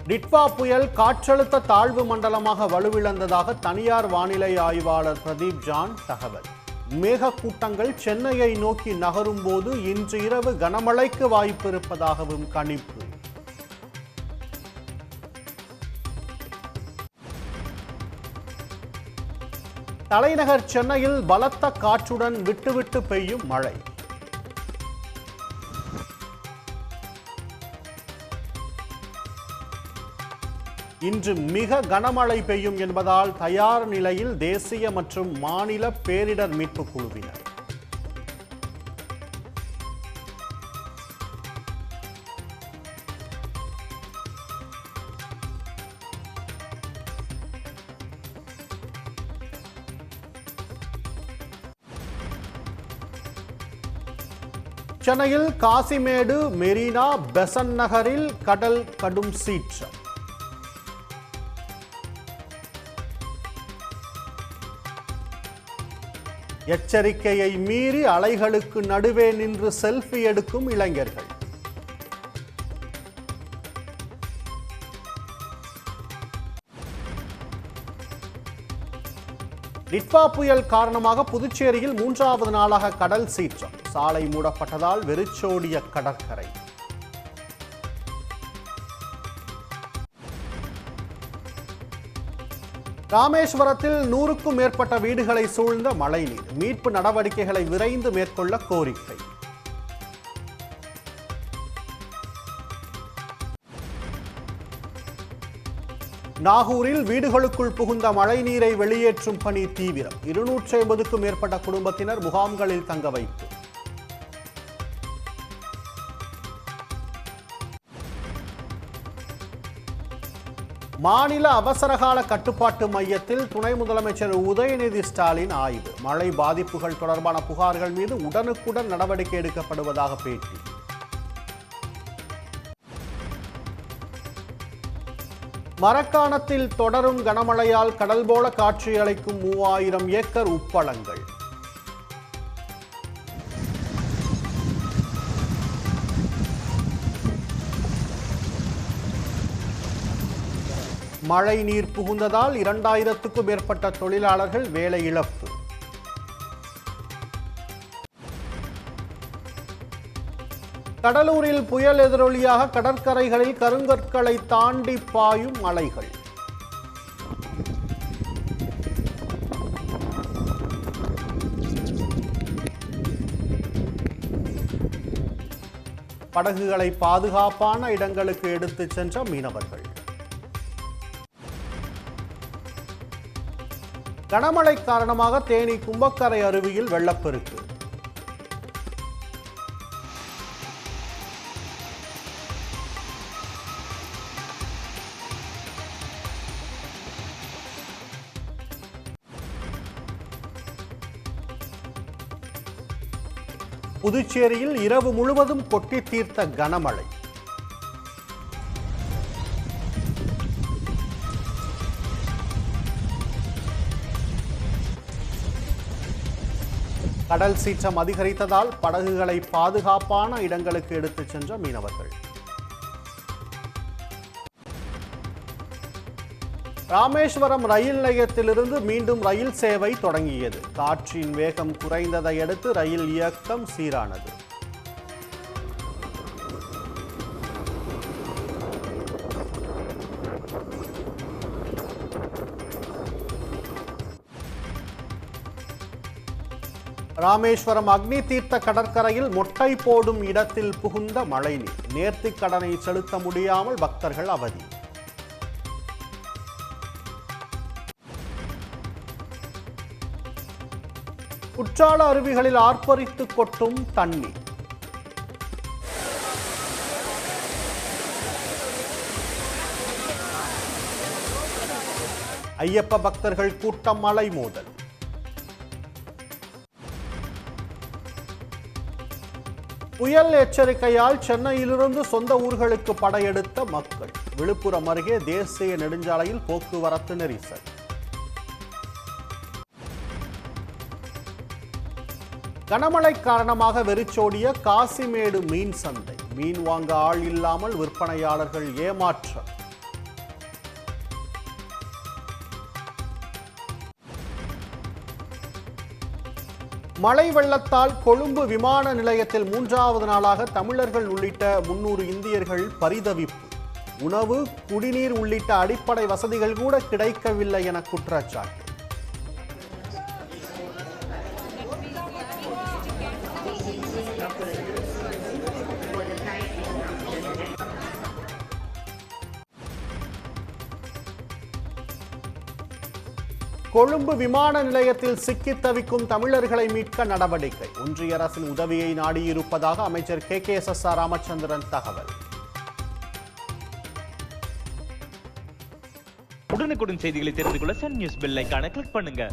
டிட்வா புயல் காற்றழுத்த தாழ்வு மண்டலமாக வலுவிழந்ததாக தனியார் வானிலை ஆய்வாளர் பிரதீப் ஜான் தகவல். மேகக்கூட்டங்கள் சென்னையை நோக்கி நகரும் போது இன்று இரவு கனமழைக்கு வாய்ப்பு இருப்பதாகவும் கணிப்பு. தலைநகர் சென்னையில் பலத்த காற்றுடன் விட்டுவிட்டு பெய்யும் மழை. இன்று மிக கனமழை பெய்யும் என்பதால் தயார் நிலையில் தேசிய மற்றும் மாநில பேரிடர் மீட்பு குழுவினர். சென்னையில் காசிமேடு மெரினா பெசன்ட் நகரில் கடல் கடும் சீற்றம். எச்சரிக்கையை மீறி அலைகளுக்கு நடுவே நின்று செல்ஃபி எடுக்கும் இளைஞர்கள். டிட்வா புயல் காரணமாக புதுச்சேரியில் 3வது நாளாக கடல் சீற்றம். சாலை மூடப்பட்டதால் வெறிச்சோடிய கடற்கரை. ராமேஸ்வரத்தில் 100க்கும் மேற்பட்ட வீடுகளை சூழ்ந்த மழைநீர். மீட்பு நடவடிக்கைகளை விரைந்து மேற்கொள்ள கோரிக்கை. நாகூரில் வீடுகளுக்குள் புகுந்த மழைநீரை வெளியேற்றும் பணி தீவிரம். 250க்கும் மேற்பட்ட குடும்பத்தினர் முகாம்களில் தங்க வைப்பு. மாநில அவசரகால கட்டுப்பாட்டு மையத்தில் துணை முதலமைச்சர் உதயநிதி ஸ்டாலின் ஆய்வு. மழை பாதிப்புகள் தொடர்பான புகார்கள் மீது உடனுக்குடன் நடவடிக்கை எடுக்கப்படுவதாக பேட்டி. மரக்காணத்தில் தொடரும் கனமழையால் கடல் போல காட்சியளிக்கும் 3000 ஏக்கர் உப்பளங்கள். மழை நீர் புகுந்ததால் 2000க்கும் மேற்பட்ட தொழிலாளர்கள் வேலை இழப்பு. கடலூரில் புயல் எதிரொலியாக கடற்கரைகளில் கருங்கற்களை தாண்டி பாயும் அலைகள். படகுகளை பாதுகாப்பான இடங்களுக்கு எடுத்துச் சென்ற மீனவர்கள். கனமழை காரணமாக தேனி கும்பக்கரை அருவியில் வெள்ளப்பெருக்கு. புதுச்சேரியில் இரவு முழுவதும் கொட்டி தீர்த்த கனமழை. கடல் சீற்றம் அதிகரித்ததால் படகுகளை பாதுகாப்பான இடங்களுக்கு எடுத்துச் சென்ற மீனவர்கள். ராமேஸ்வரம் ரயில் நிலையத்திலிருந்து மீண்டும் ரயில் சேவை தொடங்கியது. காற்றின் வேகம் குறைந்ததை அடுத்து ரயில் இயக்கம் சீரானது. ராமேஸ்வரம் அக்னி தீர்த்த கடற்கரையில் மொட்டை போடும் இடத்தில் புகுந்த மழைநீர். நேர்த்திக் கடனை செலுத்த முடியாமல் பக்தர்கள் அவதி. குற்றால அருவிகளில் ஆர்ப்பரித்து கொட்டும் தண்ணீர். ஐயப்ப பக்தர்கள் கூட்டம் மலை மோதல். புயல் எச்சரிக்கையால் சென்னையிலிருந்து சொந்த ஊர்களுக்கு படையெடுத்த மக்கள். விழுப்புரம் அருகே தேசிய நெடுஞ்சாலையில் போக்குவரத்து நெரிசல். கனமழை காரணமாக வெறிச்சோடிய காசிமேடு மீன் சந்தை. மீன் வாங்க ஆள் இல்லாமல் விற்பனையாளர்கள் ஏமாற்றம். மழை வெள்ளத்தால் கொழும்பு விமான நிலையத்தில் 3வது நாளாக தமிழர்கள் உள்ளிட்ட 300 இந்தியர்கள் பரிதவிப்பு. உணவு, குடிநீர் உள்ளிட்ட அடிப்படை வசதிகள் கூட கிடைக்கவில்லை என குற்றச்சாட்டு. கொழும்பு விமான நிலையத்தில் சிக்கித் தவிக்கும் தமிழர்களை மீட்க நடவடிக்கை. ஒன்றிய அரசின் உதவியை நாடியிருப்பதாக அமைச்சர் KKSSR ராமச்சந்திரன் தகவல். உடனுக்குடன் செய்திகளை தெரிந்து கொள்ள சன் நியூஸ் பெல் ஐகானை கிளிக் பண்ணுங்க.